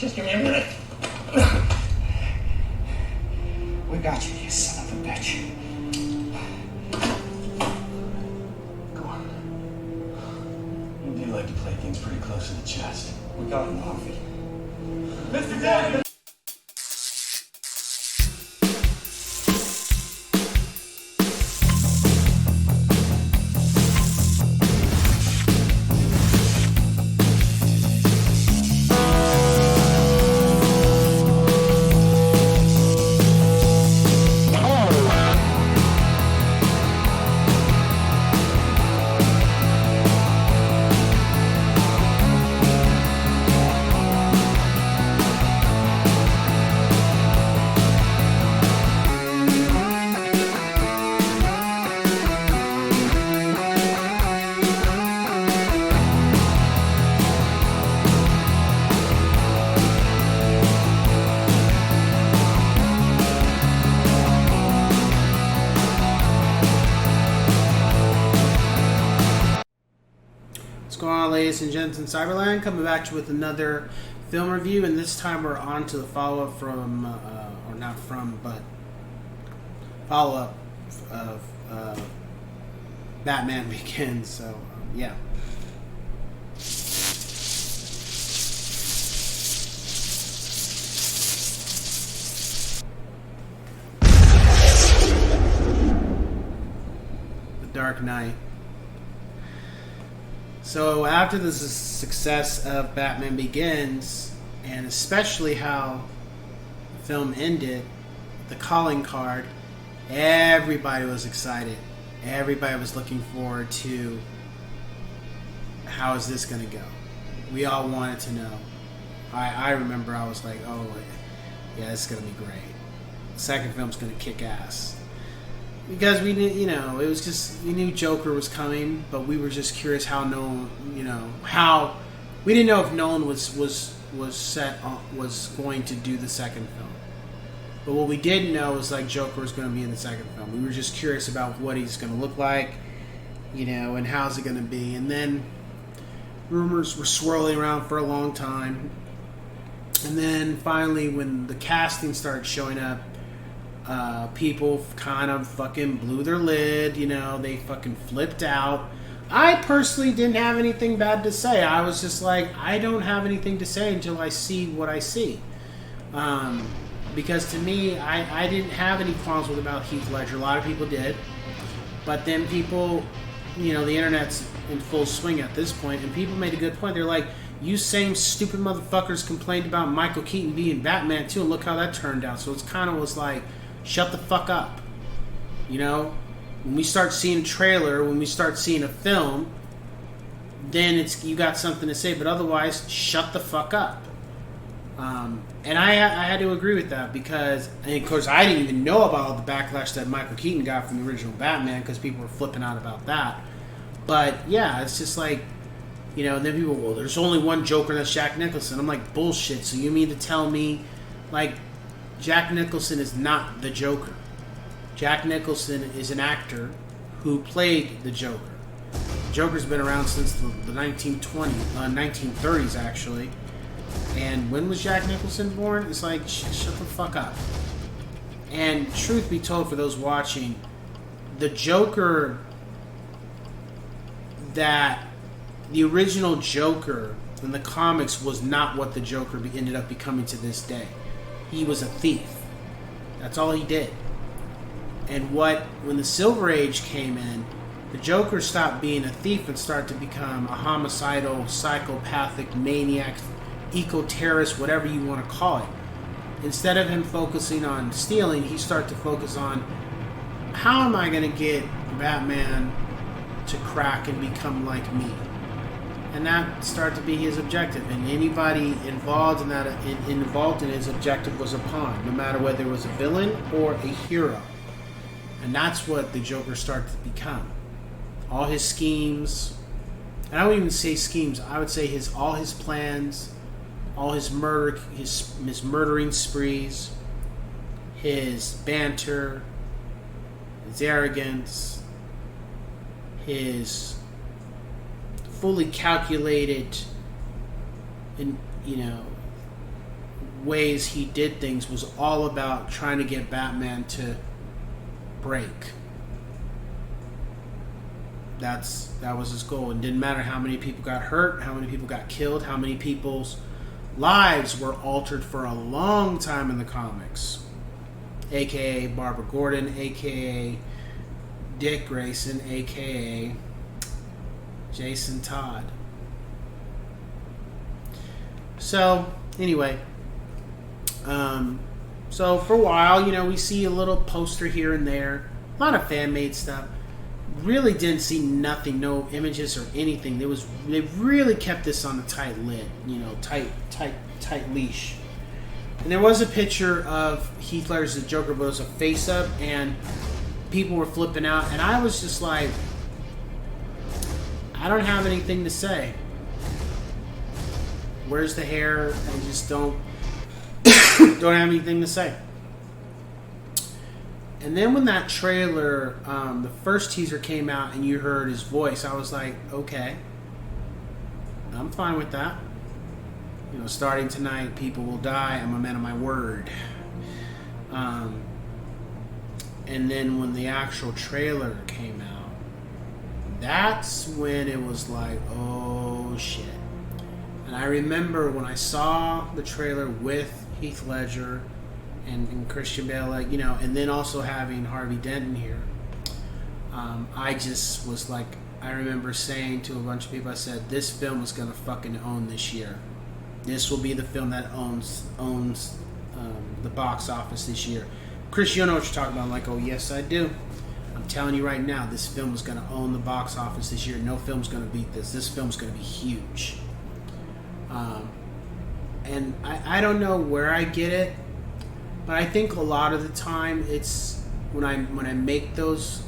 Just give me a minute. We got you, you son of a bitch. Go on. You do like to play things pretty close to the chest. We got him, Harvey. Mr. Dad! Ladies and gents in Cyberland, coming back to you with another film review, and this time we're on to the follow-up from, or not from, but follow-up of Batman Begins. So, yeah. The Dark Knight. So after the success of Batman Begins, and especially how the film ended, the calling card, everybody was excited. Everybody was looking forward to how is this going to go. We all wanted to know. I remember I was like, oh, yeah, this is going to be great. The second film's going to kick ass. Because we knew, it was just, we knew Joker was coming, but we were just curious how Nolan, how, we didn't know if Nolan was going to do the second film. But what we did know was, like, Joker was going to be in the second film. We were just curious about what he's going to look like, and how's it going to be. And then rumors were swirling around for a long time. And then finally, when the casting started showing up, people kind of fucking blew their lid, they fucking flipped out. I personally didn't have anything bad to say. I was just like, I don't have anything to say until I see what I see. Because to me, I didn't have any qualms with about Heath Ledger. A lot of people did. But then people, the internet's in full swing at this point, and people made a good point. They're like, you same stupid motherfuckers complained about Michael Keaton being Batman too, and look how that turned out. So it's kind of was like, shut the fuck up. When we start seeing a trailer, when we start seeing a film, then you got something to say, but otherwise, shut the fuck up. And I had to agree with that because, and of course, I didn't even know about all the backlash that Michael Keaton got from the original Batman because people were flipping out about that. But yeah, it's just like, and then people, well, there's only one Joker, that's Jack Nicholson. I'm like, bullshit. So you mean to tell me, like, Jack Nicholson is not the Joker. Jack Nicholson is an actor who played the Joker. Joker's been around since the 1930s, actually. And when was Jack Nicholson born? It's like, shut the fuck up. And truth be told, for those watching, the Joker that the original Joker in the comics was not what the Joker ended up becoming to this day. He was a thief. That's all he did. And when the Silver Age came in, the Joker stopped being a thief and started to become a homicidal, psychopathic, maniac, eco-terrorist, whatever you want to call it. Instead of him focusing on stealing, he started to focus on, how am I going to get Batman to crack and become like me? And that started to be his objective. And anybody involved in that, involved in his objective was a pawn, no matter whether it was a villain or a hero. And that's what the Joker started to become. All his schemes, and I wouldn't even say schemes, I would say all his plans, all his murder, his murdering sprees, his banter, his arrogance, his fully calculated, and ways he did things was all about trying to get Batman to break. That was his goal. It didn't matter how many people got hurt, how many people got killed, how many people's lives were altered for a long time in the comics. AKA Barbara Gordon, AKA Dick Grayson, AKA Jason Todd. So, anyway. So for a while, we see a little poster here and there. A lot of fan-made stuff. Really didn't see nothing, no images or anything. They really kept this on a tight lid, tight leash. And there was a picture of Heath Ledger's The Joker, but it was a face-up, and people were flipping out, and I was just like, I don't have anything to say. Where's the hair? I just don't have anything to say. And then when that trailer, the first teaser came out and you heard his voice, I was like, okay, I'm fine with that. Starting tonight, people will die. I'm a man of my word. And then when the actual trailer came out, that's when it was like, oh shit. And I remember when I saw the trailer with Heath Ledger and Christian Bale, and then also having Harvey Dent in here, I just was like, I remember saying to a bunch of people, I said, this film is going to fucking own this year. This will be the film that owns the box office this year. Chris, you know what you're talking about. I'm like, oh, yes, I do. I'm telling you right now, this film is going to own the box office this year. No film's going to beat this. This film's going to be huge. And I don't know where I get it, but I think a lot of the time it's when I make those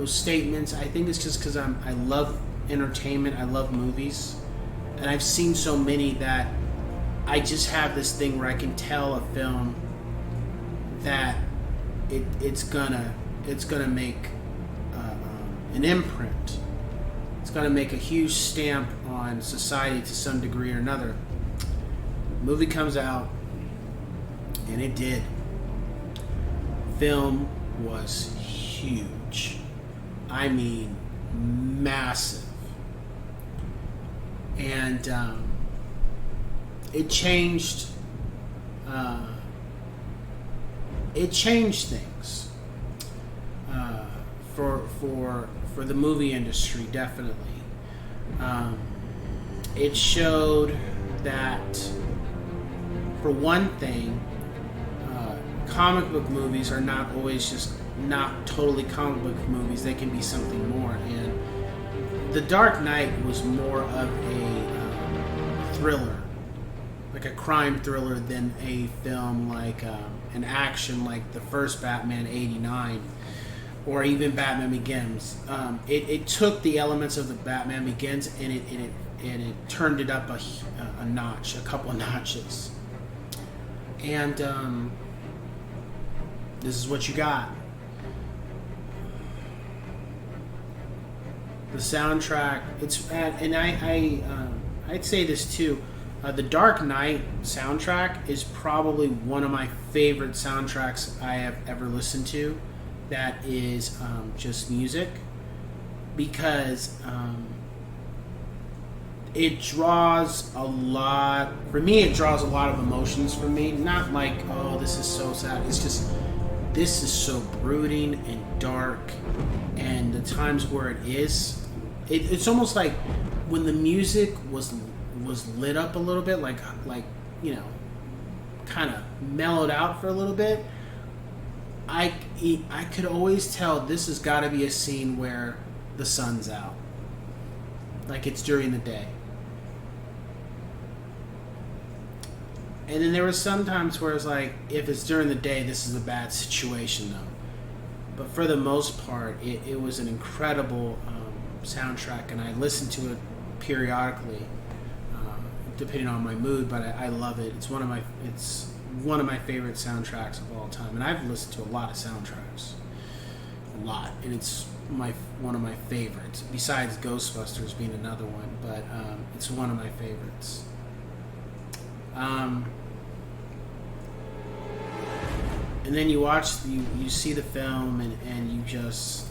statements, I think it's just because I love entertainment, I love movies, and I've seen so many that I just have this thing where I can tell a film that it's gonna make an imprint. It's gonna make a huge stamp on society to some degree or another. The movie comes out, and it did. Film was huge. I mean, massive. And it changed things for the movie industry, definitely. It showed that, for one thing, comic book movies are not always just not totally comic book movies. They can be something more. And The Dark Knight was more of a thriller, like a crime thriller, than a film like an action like the first Batman '89 or even Batman Begins. It took the elements of the Batman Begins and it turned it up a notch, a couple of notches. And this is what you got. The soundtrack, I'd say this too. The Dark Knight soundtrack is probably one of my favorite soundtracks I have ever listened to. That is just music, because it draws a lot. For me, it draws a lot of emotions for me. Not like, oh, this is so sad. It's just, this is so brooding and dark, and the times where it is. It's almost like when the music was lit up a little bit, like kind of mellowed out for a little bit. I could always tell this has got to be a scene where the sun's out, like it's during the day. And then there was some times where it's like, if it's during the day, this is a bad situation though. But for the most part, it was an incredible soundtrack, and I listen to it periodically, depending on my mood. But I love it. It's one of my favorite soundtracks of all time, and I've listened to a lot of soundtracks, and it's one of my favorites. Besides Ghostbusters being another one, but it's one of my favorites. And then you watch, you see the film, and you just,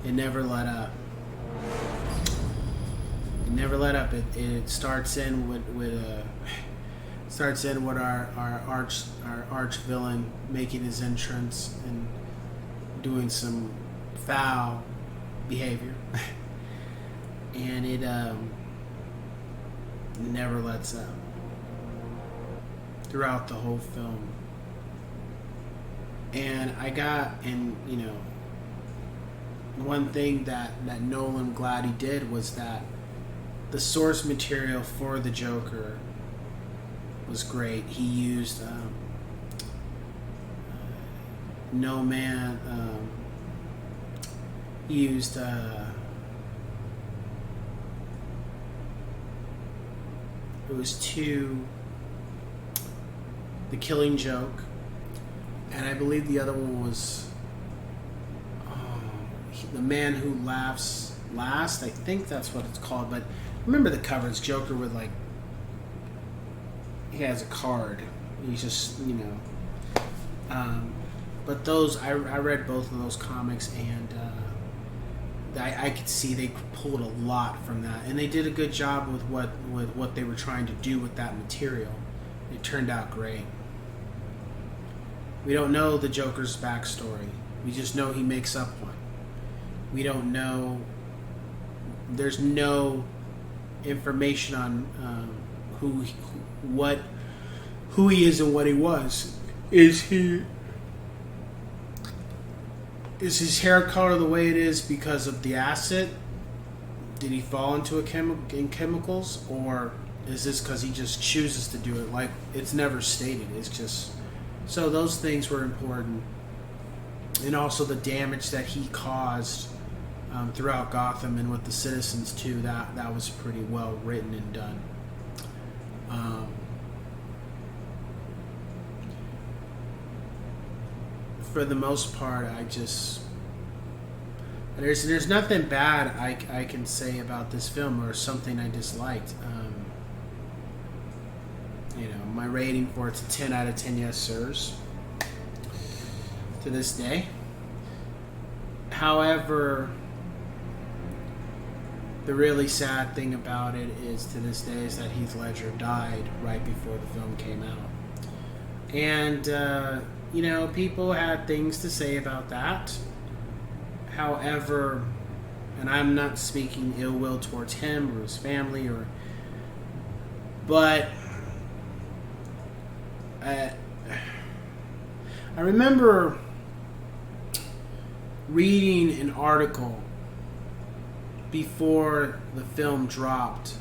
it never let up. It never let up. It starts in with our arch villain making his entrance and doing some foul behavior, and it never lets up throughout the whole film. And one thing that Nolan glad he did was that the source material for the Joker was great. He used he used it was The Killing Joke, and I believe the other one was The Man Who Laughs Last. I think that's what it's called. But remember the cover? It's Joker with he has a card. He's just but those I read both of those comics, and I could see they pulled a lot from that, and they did a good job with what they were trying to do with that material. It turned out great. We don't know the Joker's backstory. We just know he makes up one. We don't know. There's no information on who he is and what he was. Is his hair color the way it is because of the acid? Did he fall into in chemicals, or is this because he just chooses to do it? Like, it's never stated. It's just so those things were important, and also the damage that he caused throughout Gotham and with the citizens too. That was pretty well written and done. For the most part, there's nothing bad I can say about this film or something I disliked. My rating for it's a 10 out of 10 yes sirs to this day. However, the really sad thing about it is to this day is that Heath Ledger died right before the film came out. And people had things to say about that. However, and I'm not speaking ill will towards him or his family, but I remember reading an article before the film dropped,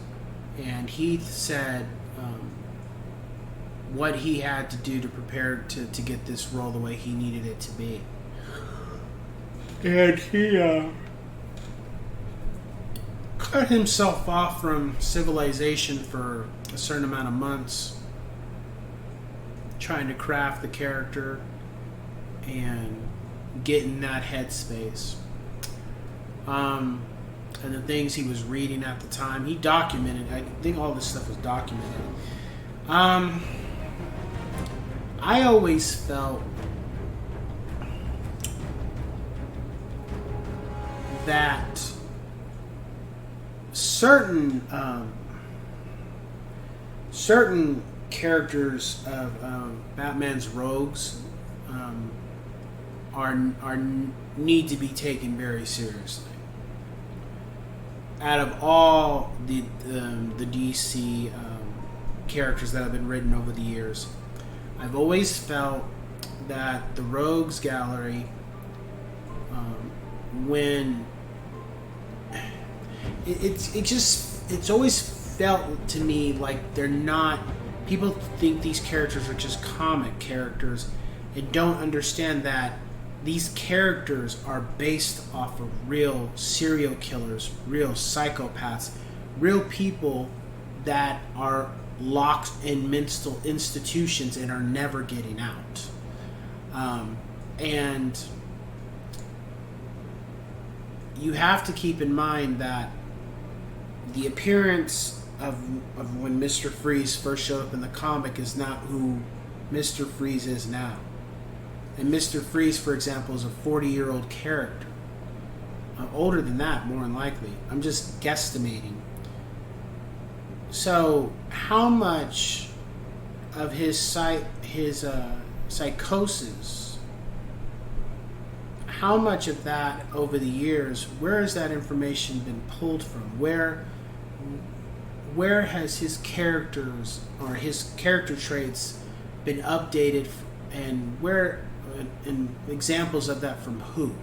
and Heath said what he had to do to prepare to get this role the way he needed it to be. And he cut himself off from civilization for a certain amount of months, trying to craft the character and get in that headspace. And the things he was reading at the time, he documented. I think all this stuff was documented. I always felt that certain characters of Batman's rogues are need to be taken very seriously. Out of all the DC characters that have been written over the years, I've always felt that the Rogues Gallery, when it's always felt to me like they're not. People think these characters are just comic characters and don't understand that these characters are based off of real serial killers, real psychopaths, real people that are locked in mental institutions and are never getting out. And you have to keep in mind that the appearance of when Mr. Freeze first showed up in the comic is not who Mr. Freeze is now. And Mr. Freeze, for example, is a 40-year-old character. Older than that, more than likely. I'm just guesstimating. So, how much of his psychosis, how much of that over the years, where has that information been pulled from? Where has his characters or his character traits been updated, and where, and examples of that from who?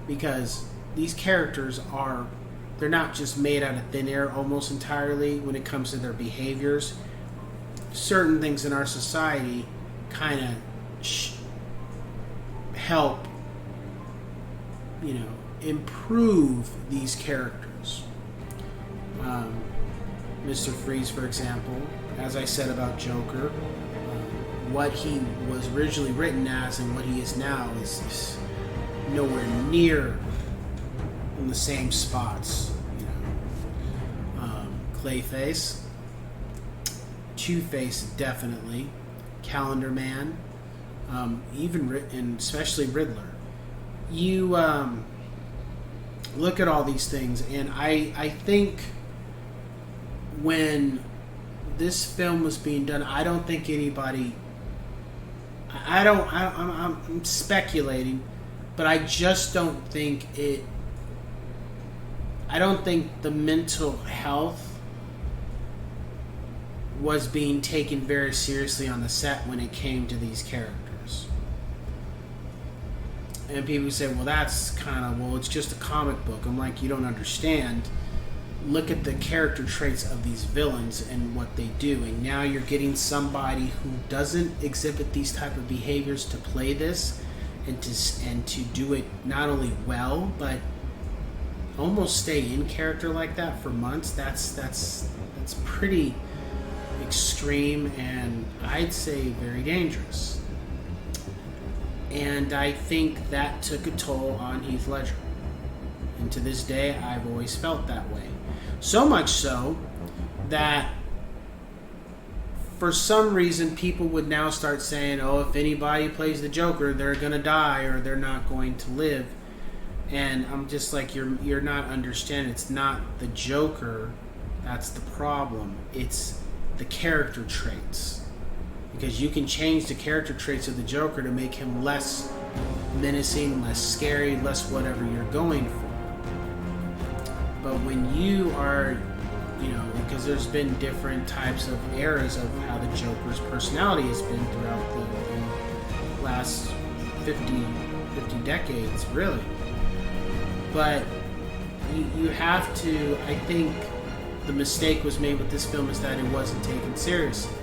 Because these characters they're not just made out of thin air almost entirely when it comes to their behaviors. Certain things in our society kind of help, improve these characters. Mr. Freeze, for example, as I said about Joker, what he was originally written as and what he is now is nowhere near in the same spots. Clayface, Two-Face, definitely, Calendar Man, and especially Riddler. You look at all these things, and I think when this film was being done, I don't think anybody. I'm speculating, but I just don't think it. I don't think the mental health was being taken very seriously on the set when it came to these characters. And people say, well, that's it's just a comic book. I'm like, you don't understand. Look at the character traits of these villains and what they do. And now you're getting somebody who doesn't exhibit these type of behaviors to play this and to do it not only well, but almost stay in character like that for months. That's pretty extreme, and I'd say very dangerous. And I think that took a toll on Heath Ledger. And to this day, I've always felt that way. So much so that for some reason people would now start saying, oh, if anybody plays the Joker, they're going to die or they're not going to live. And I'm just like, you're not understanding. It's not the Joker that's the problem. It's the character traits. Because you can change the character traits of the Joker to make him less menacing, less scary, less whatever you're going for. But when you are, because there's been different types of eras of how the Joker's personality has been throughout the last 50 decades, really. But you have to, I think the mistake was made with this film is that it wasn't taken seriously.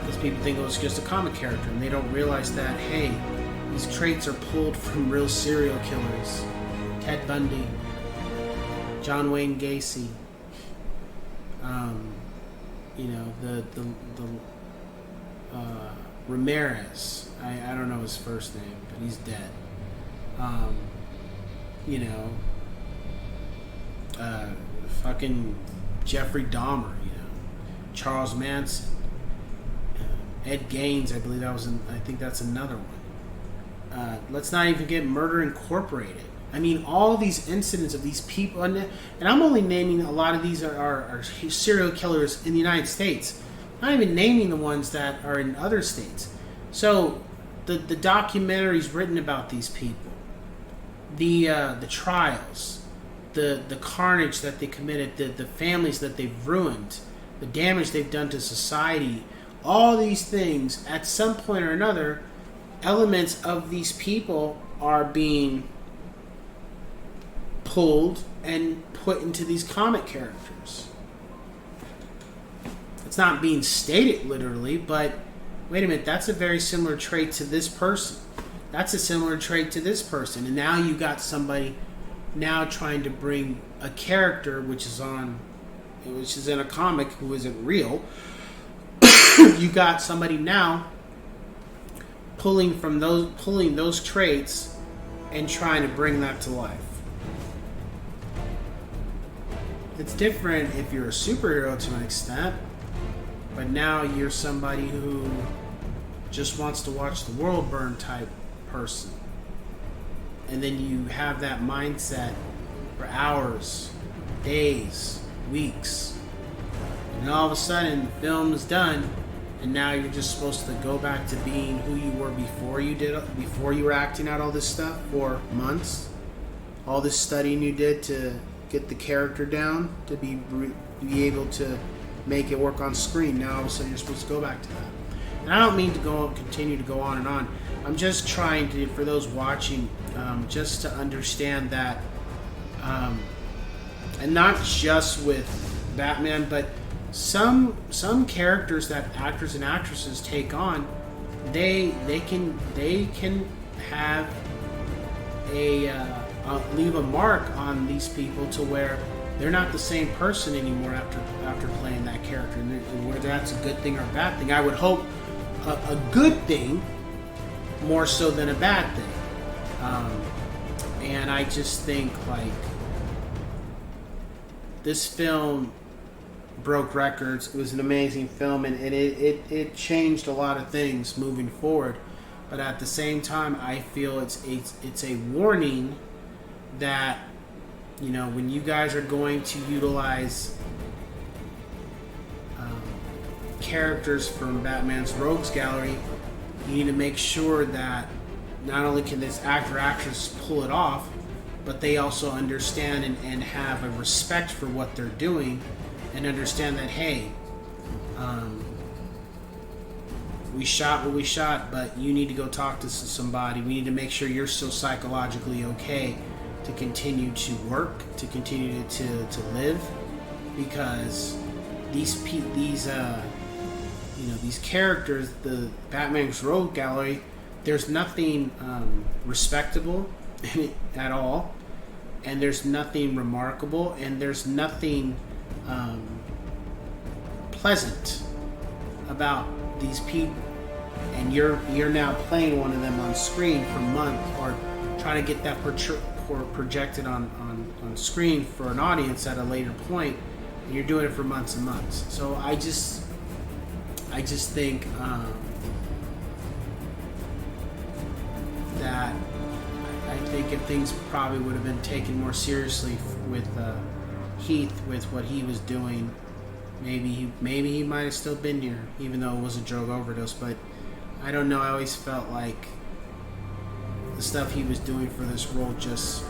Because people think it was just a comic character, and they don't realize that, hey, these traits are pulled from real serial killers. Ted Bundy, John Wayne Gacy, Ramirez. I don't know his first name, but he's dead. Fucking Jeffrey Dahmer, Charles Manson, Ed Gaines. I believe I think that's another one. Let's not even get Murder Incorporated. I mean, all these incidents of these people, and I'm only naming a lot of these are serial killers in the United States. I'm not even naming the ones that are in other states. So, the documentaries written about these people, the trials, the carnage that they committed, the families that they've ruined, the damage they've done to society, all these things, at some point or another, elements of these people are being pulled and put into these comic characters. It's not being stated literally, but wait a minute, that's a very similar trait to this person. That's a similar trait to this person. And now you got somebody now trying to bring a character which is in a comic who isn't real. You got somebody now pulling those traits and trying to bring that to life. It's different if you're a superhero to an extent, but now you're somebody who just wants to watch the world burn type person. And then you have that mindset for hours, days, weeks. And all of a sudden, the film is done, and now you're just supposed to go back to being who you were before you were acting out all this stuff for months. All this studying you did to get the character down, to be able to make it work on screen. Now all of a sudden you're supposed to go back to that. And I don't mean to continue to go on and on. I'm just trying to, for those watching, just to understand that, and not just with Batman, but some characters that actors and actresses take on, they can have leave a mark on these people to where they're not the same person anymore after playing that character, and whether that's a good thing or a bad thing. I would hope a good thing more so than a bad thing. And I just think, like, this film broke records. It was an amazing film, and it changed a lot of things moving forward. But at the same time, I feel it's a warning that, you know, when you guys are going to utilize characters from Batman's Rogues Gallery, you need to make sure that not only can this actor or actress pull it off, but they also understand and have a respect for what they're doing, and understand that, hey, we shot what we shot, but you need to go talk to somebody. We need to make sure you're still psychologically okay to continue to work, to continue to live, because these characters, the Batman's Rogue Gallery, there's nothing respectable in it at all, and there's nothing remarkable, and there's nothing pleasant about these people. And you're now playing one of them on screen for months, or trying to get that projected on screen for an audience at a later point, and you're doing it for months and months. So I just think that I think if things probably would have been taken more seriously with Heath, with what he was doing, maybe he might have still been here, even though it was a drug overdose. But I don't know. I always felt like the stuff he was doing for this role just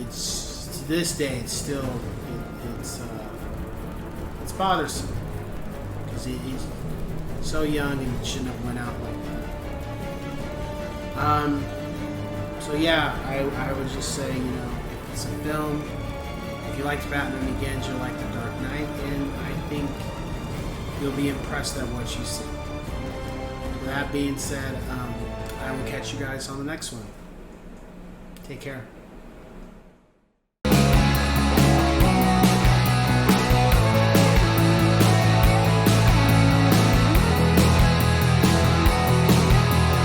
it's to this day it's still it's bothersome, because he's so young and shouldn't have went out like that. So yeah, I would just say, you know, it's a film. If you liked Batman Begins, you'll like The Dark Knight, and I think you'll be impressed at what you see. With that being said, I will catch you guys on the next one. Take care.